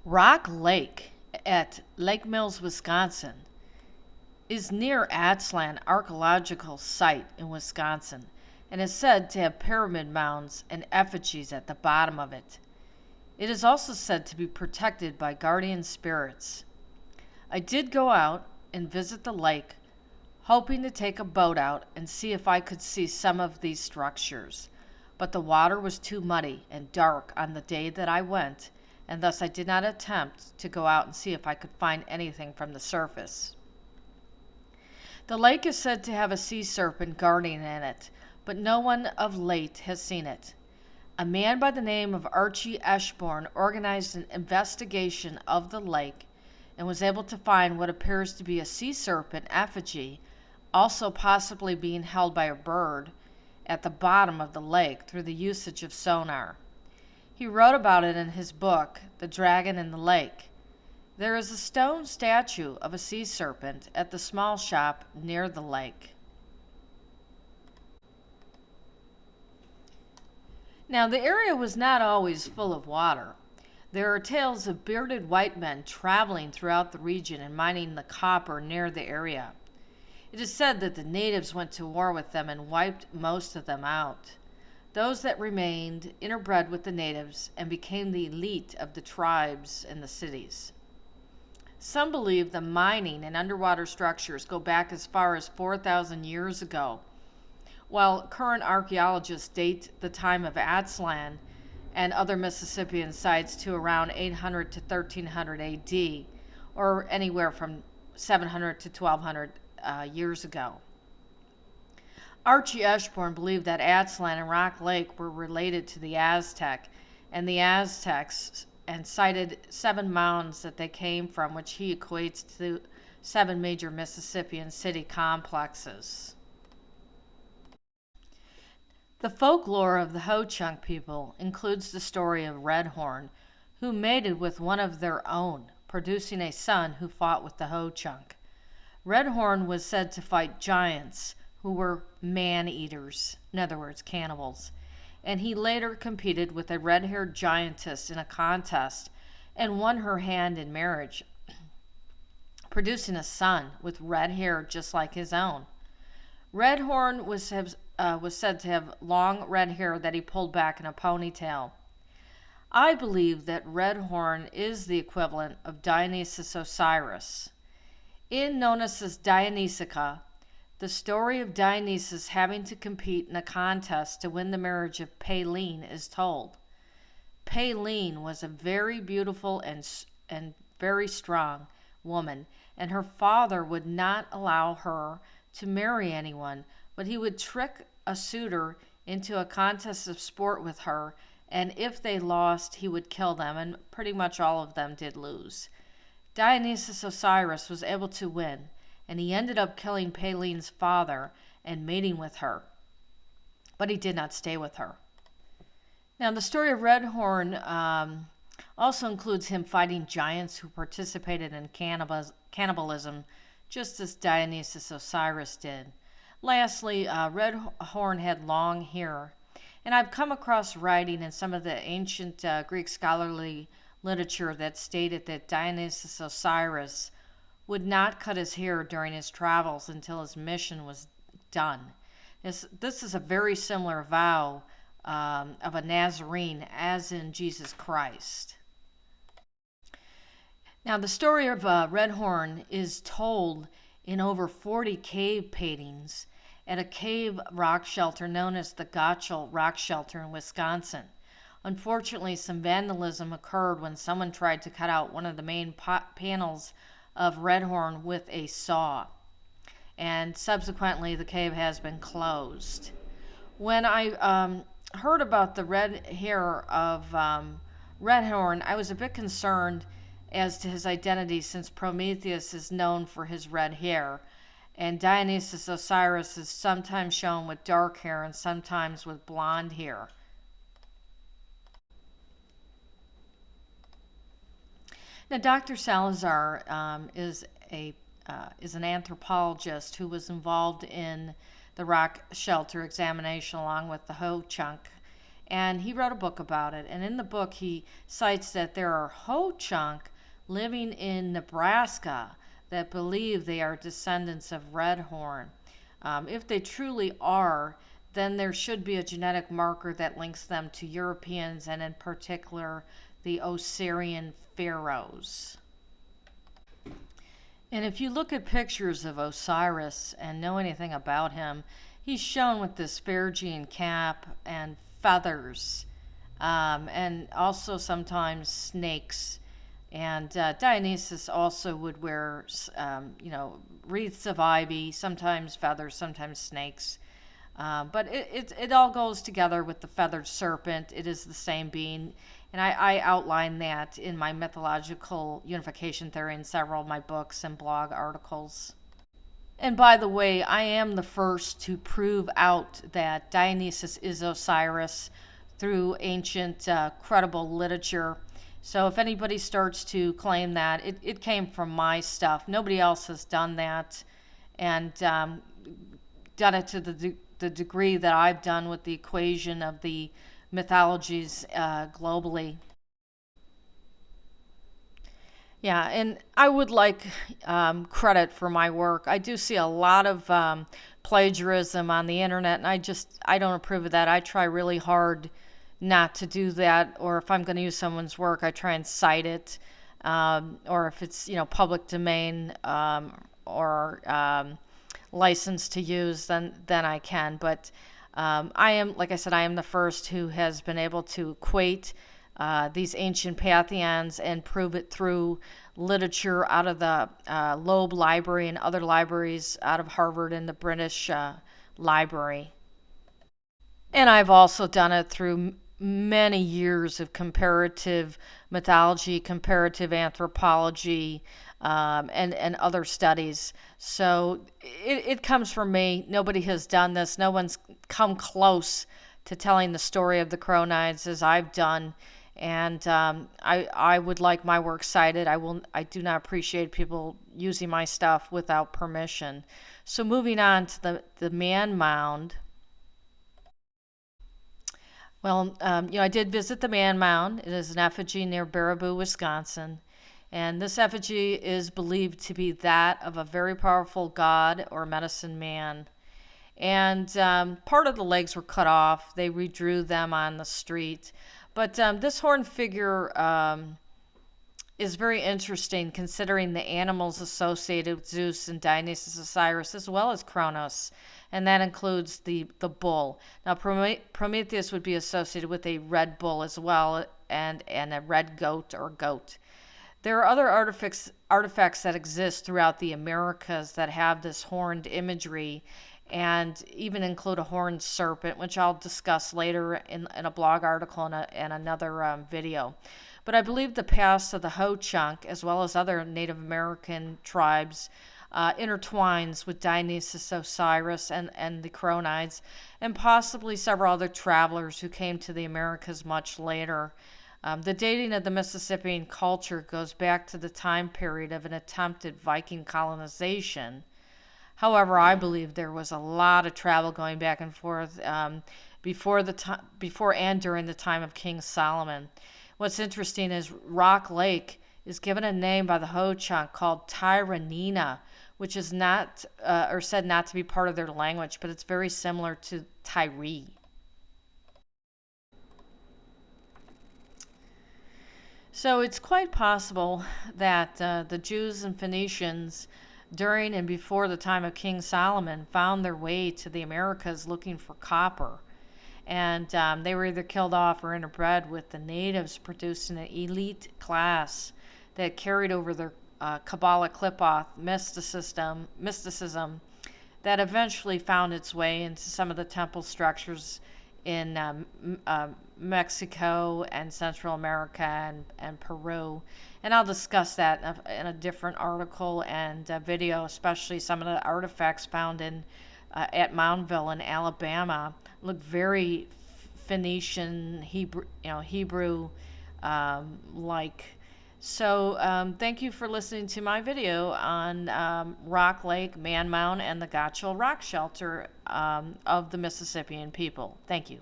Rock Lake at Lake Mills, Wisconsin, is near Atzlan archaeological site in Wisconsin and is said to have pyramid mounds and effigies at the bottom of it. It is also said to be protected by guardian spirits. I did go out and visit the lake, hoping to take a boat out and see if I could see some of these structures, but the water was too muddy and dark on the day that I went, and thus I did not attempt to go out and see if I could find anything from the surface. The lake is said to have a sea serpent guarding in it, but no one of late has seen it. A man by the name of Archie Eshborn organized an investigation of the lake and was able to find what appears to be a sea serpent effigy, also possibly being held by a bird, at the bottom of the lake through the usage of sonar. He wrote about it in his book, The Dragon in the Lake. There is a stone statue of a sea serpent at the small shop near the lake. Now, the area was not always full of water. There are tales of bearded white men traveling throughout the region and mining the copper near the area. It is said that the natives went to war with them and wiped most of them out. Those that remained interbred with the natives and became the elite of the tribes in the cities. Some believe the mining and underwater structures go back as far as 4,000 years ago, while current archaeologists date the time of Atzlan and other Mississippian sites to around 800 to 1300 AD, or anywhere from 700 to 1200 years ago. Archie Eshborn believed that Atzlan and Rock Lake were related to the Aztec and the Aztecs, and cited 7 mounds that they came from, which he equates to 7 major Mississippian city complexes. The folklore of the HoChunk people includes the story of Redhorn, who mated with one of their own, producing a son who fought with the HoChunk. Redhorn was said to fight giants who were man-eaters, in other words, cannibals, and he later competed with a red-haired giantess in a contest and won her hand in marriage, producing a son with red hair just like his own. Redhorn was said to have long red hair that he pulled back in a ponytail. I believe that Redhorn is the equivalent of Dionysus-Osiris. In Nonnus's Dionysica, the story of Dionysus having to compete in a contest to win the marriage of Payleen is told. Payleen was a very beautiful and very strong woman, and her father would not allow her to marry anyone, but he would trick a suitor into a contest of sport with her, and if they lost, he would kill them, and pretty much all of them did lose. Dionysus-Osiris was able to win, and he ended up killing Payleen's father and mating with her, but he did not stay with her. Now, the story of Redhorn also includes him fighting giants who participated in cannibalism, just as Dionysus-Osiris did. Lastly, Redhorn had long hair, and I've come across writing in some of the ancient Greek scholarly literature that stated that Dionysus-Osiris would not cut his hair during his travels until his mission was done. This is a very similar vow of a Nazarene as in Jesus Christ. Now, the story of Redhorn is told in over 40 cave paintings at a cave rock shelter known as the Gottshcall Rockshelter in Wisconsin. Unfortunately, some vandalism occurred when someone tried to cut out one of the main panels of Redhorn with a saw, and subsequently the cave has been closed. When I heard about the red hair of Redhorn, I was a bit concerned as to his identity, since Prometheus is known for his red hair, and Dionysus-Osiris is sometimes shown with dark hair and sometimes with blonde hair. Now, Dr. Salazar is an anthropologist who was involved in the Rockshelter examination along with the HoChunk, And he wrote a book about it. And in the book, he cites that there are HoChunk living in Nebraska that believe they are descendants of Redhorn. If they truly are, then there should be a genetic marker that links them to Europeans, and in particular, the Osirian pharaohs. And if you look at pictures of Osiris and know anything about him, he's shown with this Phrygian cap and feathers, and also sometimes snakes. And Dionysus also would wear, wreaths of ivy, sometimes feathers, sometimes snakes. But it all goes together with the feathered serpent. It is the same being. And I outline that in my mythological unification theory in several of my books and blog articles. And by the way, I am the first to prove out that Dionysus is Osiris through ancient credible literature. So if anybody starts to claim that, it came from my stuff. Nobody else has done that, and done it to the degree that I've done with the equation of the mythologies globally. Yeah, and I would like credit for my work. I do see a lot of plagiarism on the internet, and I don't approve of that. I try really hard not to do that, or if I'm going to use someone's work, I try and cite it, or if it's public domain or licensed to use, then I can. But I am, like I said, I am the first who has been able to equate these ancient pantheons and prove it through literature out of the Loeb Library and other libraries out of Harvard and the British Library. And I've also done it through many years of comparative mythology, comparative anthropology, and other studies. So it comes from me. Nobody has done this. No one's come close to telling the story of the Cronides as I've done. And I would like my work cited. I do not appreciate people using my stuff without permission. So moving on to the ManMound. Well, I did visit the ManMound. It is an effigy near Baraboo, Wisconsin. And this effigy is believed to be that of a very powerful god or medicine man. And part of the legs were cut off. They redrew them on the street. But this horned figure is very interesting considering the animals associated with Zeus and Dionysus-Osiris as well as Kronos. And that includes the bull. Now, Prometheus would be associated with a red bull as well, and a red goat or goat. There are other artifacts that exist throughout the Americas that have this horned imagery, and even include a horned serpent, which I'll discuss later in a blog article and another video. But I believe the past of the HoChunk, as well as other Native American tribes, intertwines with Dionysus-Osiris and the Cronides, and possibly several other travelers who came to the Americas much later. The dating of the Mississippian culture goes back to the time period of an attempted Viking colonization. However, I believe there was a lot of travel going back and forth before and during the time of King Solomon. What's interesting is RockLake is given a name by the HoChunk called Tyranina, which is not, or said not to be part of their language, but it's very similar to Tyre. So it's quite possible that the Jews and Phoenicians during and before the time of King Solomon found their way to the Americas looking for copper. And they were either killed off or interbred with the natives, producing an elite class that carried over their Kabbalah Klipoth mysticism that eventually found its way into some of the temple structures in Mexico and Central America and Peru. And I'll discuss that in a different article and video, especially some of the artifacts found at Moundville in Alabama look very Phoenician, Hebrew like. So thank you for listening to my video on RockLake, ManMound, and the Gottshcall Rockshelter of the Mississippian people. Thank you.